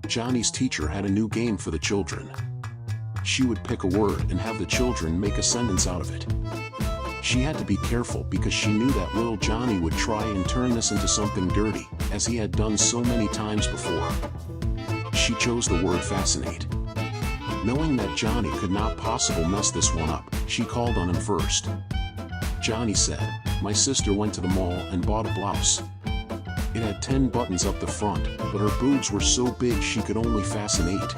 Johnny's teacher had a new game for the children. She would pick a word and have the children make a sentence out of it. She had to be careful because she knew that little Johnny would try and turn this into something dirty, as he had done so many times before. She chose the word fascinate. Knowing that Johnny could not possibly mess this one up, she called on him first. Johnny said, "My sister went to the mall and bought a blouse. It had 10 buttons up the front, but her boobs were so big she could only fasten 8.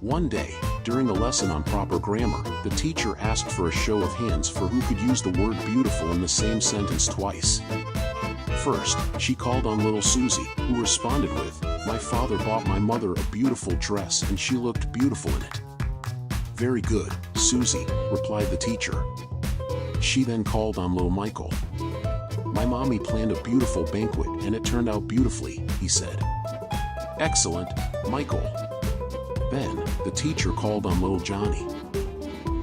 One day, during a lesson on proper grammar, the teacher asked for a show of hands for who could use the word beautiful in the same sentence twice. First, she called on little Susie, who responded with, "My father bought my mother a beautiful dress and she looked beautiful in it." "Very good, Susie," replied the teacher. She then called on little Michael. "My mommy planned a beautiful banquet and it turned out beautifully," he said. "Excellent, Michael." Then, the teacher called on little Johnny.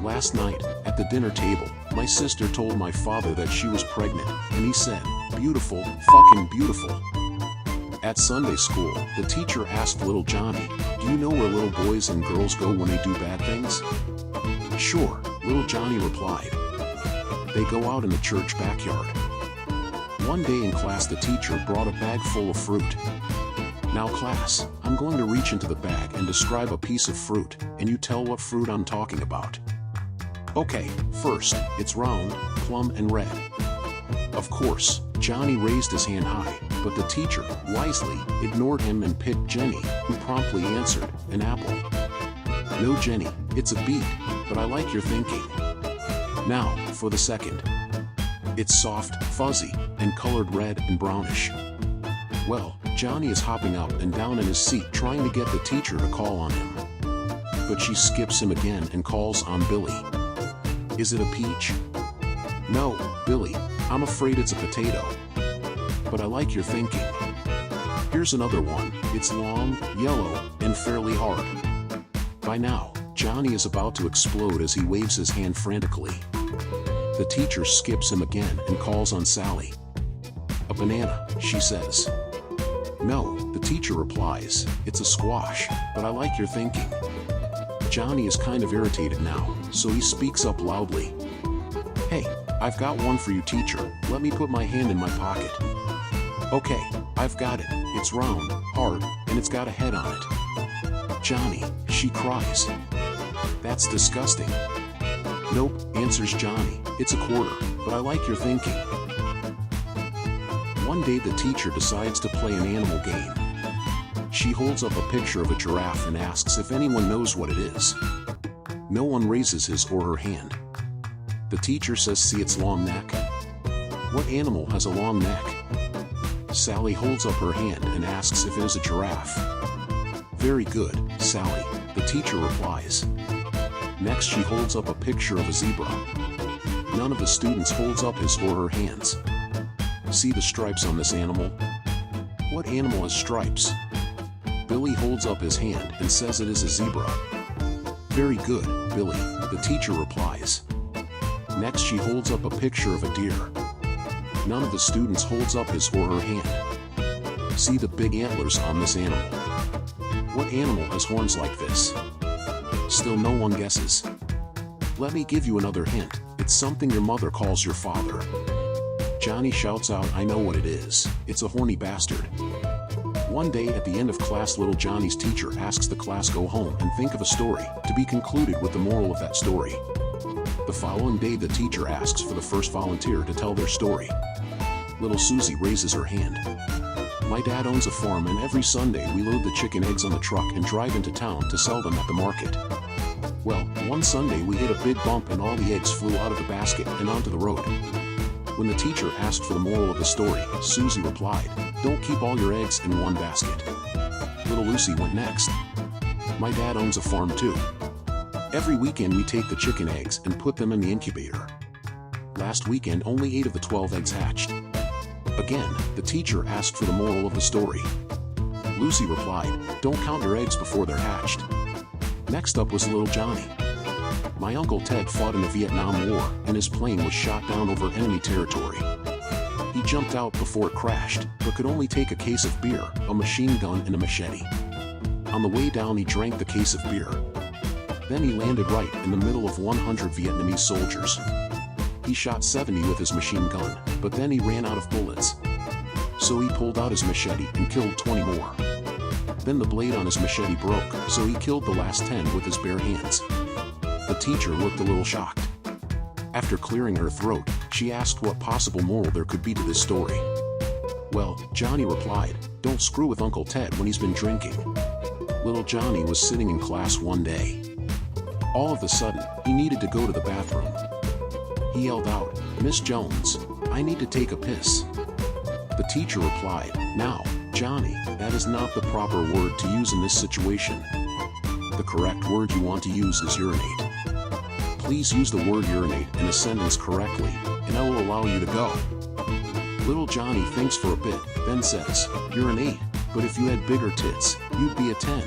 "Last night, at the dinner table, my sister told my father that she was pregnant, and he said, 'Beautiful, fucking beautiful.'" At Sunday school, the teacher asked little Johnny, "Do you know where little boys and girls go when they do bad things?" "Sure," little Johnny replied. "They go out in the church backyard." One day in class, the teacher brought a bag full of fruit. "Now class, I'm going to reach into the bag and describe a piece of fruit, and you tell what fruit I'm talking about." "Okay, first, it's round, plump and red." Of course, Johnny raised his hand high, but the teacher, wisely, ignored him and picked Jenny, who promptly answered, "An apple." "No, Jenny, it's a beet, but I like your thinking." Now, for the second. "It's soft, fuzzy, and colored red and brownish." Well, Johnny is hopping up and down in his seat trying to get the teacher to call on him. But she skips him again and calls on Billy. "Is it a peach?" "No, Billy, I'm afraid it's a potato. But I like your thinking." "Here's another one, it's long, yellow, and fairly hard." By now, Johnny is about to explode as he waves his hand frantically. The teacher skips him again and calls on Sally. "A banana," she says. "No," the teacher replies, "it's a squash, but I like your thinking." Johnny is kind of irritated now, so he speaks up loudly. "Hey, I've got one for you, teacher, let me put my hand in my pocket." "Okay, I've got it, it's round, hard, and it's got a head on it." "Johnny," she cries. "That's disgusting." "Nope," answers Johnny, "it's a quarter, but I like your thinking." One day the teacher decides to play an animal game. She holds up a picture of a giraffe and asks if anyone knows what it is. No one raises his or her hand. The teacher says, "See its long neck?" "What animal has a long neck?" Sally holds up her hand and asks if it is a giraffe. "Very good, Sally," the teacher replies. Next she holds up a picture of a zebra. None of the students holds up his or her hands. "See the stripes on this animal?" "What animal has stripes?" Billy holds up his hand and says it is a zebra. "Very good, Billy," the teacher replies. Next she holds up a picture of a deer. None of the students holds up his or her hand. "See the big antlers on this animal?" "What animal has horns like this?" Still no one guesses. "Let me give you another hint, it's something your mother calls your father." Johnny shouts out, "I know what it is, it's a horny bastard." One day at the end of class, little Johnny's teacher asks the class go home and think of a story, to be concluded with the moral of that story. The following day the teacher asks for the first volunteer to tell their story. Little Susie raises her hand. "My dad owns a farm and every Sunday we load the chicken eggs on the truck and drive into town to sell them at the market. Well, one Sunday we hit a big bump and all the eggs flew out of the basket and onto the road." When the teacher asked for the moral of the story, Susie replied, "Don't keep all your eggs in one basket." Little Lucy went next. "My dad owns a farm too. Every weekend we take the chicken eggs and put them in the incubator. Last weekend only 8 of the 12 eggs hatched." Again, the teacher asked for the moral of the story. Lucy replied, "Don't count your eggs before they're hatched." Next up was little Johnny. "My Uncle Ted fought in the Vietnam War, and his plane was shot down over enemy territory. He jumped out before it crashed, but could only take a case of beer, a machine gun and a machete. On the way down he drank the case of beer. Then he landed right in the middle of 100 Vietnamese soldiers. He shot 70 with his machine gun, but then he ran out of bullets. So he pulled out his machete and killed 20 more. Then the blade on his machete broke, so he killed the last 10 with his bare hands. The teacher looked a little shocked. After clearing her throat, she asked what possible moral there could be to this story. Well, Johnny replied, "Don't screw with Uncle Ted when he's been drinking." Little Johnny was sitting in class one day. All of a sudden, he needed to go to the bathroom. He yelled out, "Miss Jones, I need to take a piss." The teacher replied, "Now, Johnny, that is not the proper word to use in this situation. The correct word you want to use is urinate. Please use the word urinate in a sentence correctly, and I will allow you to go." Little Johnny thinks for a bit, then says, "You're an 8, but if you had bigger tits, you'd be a 10.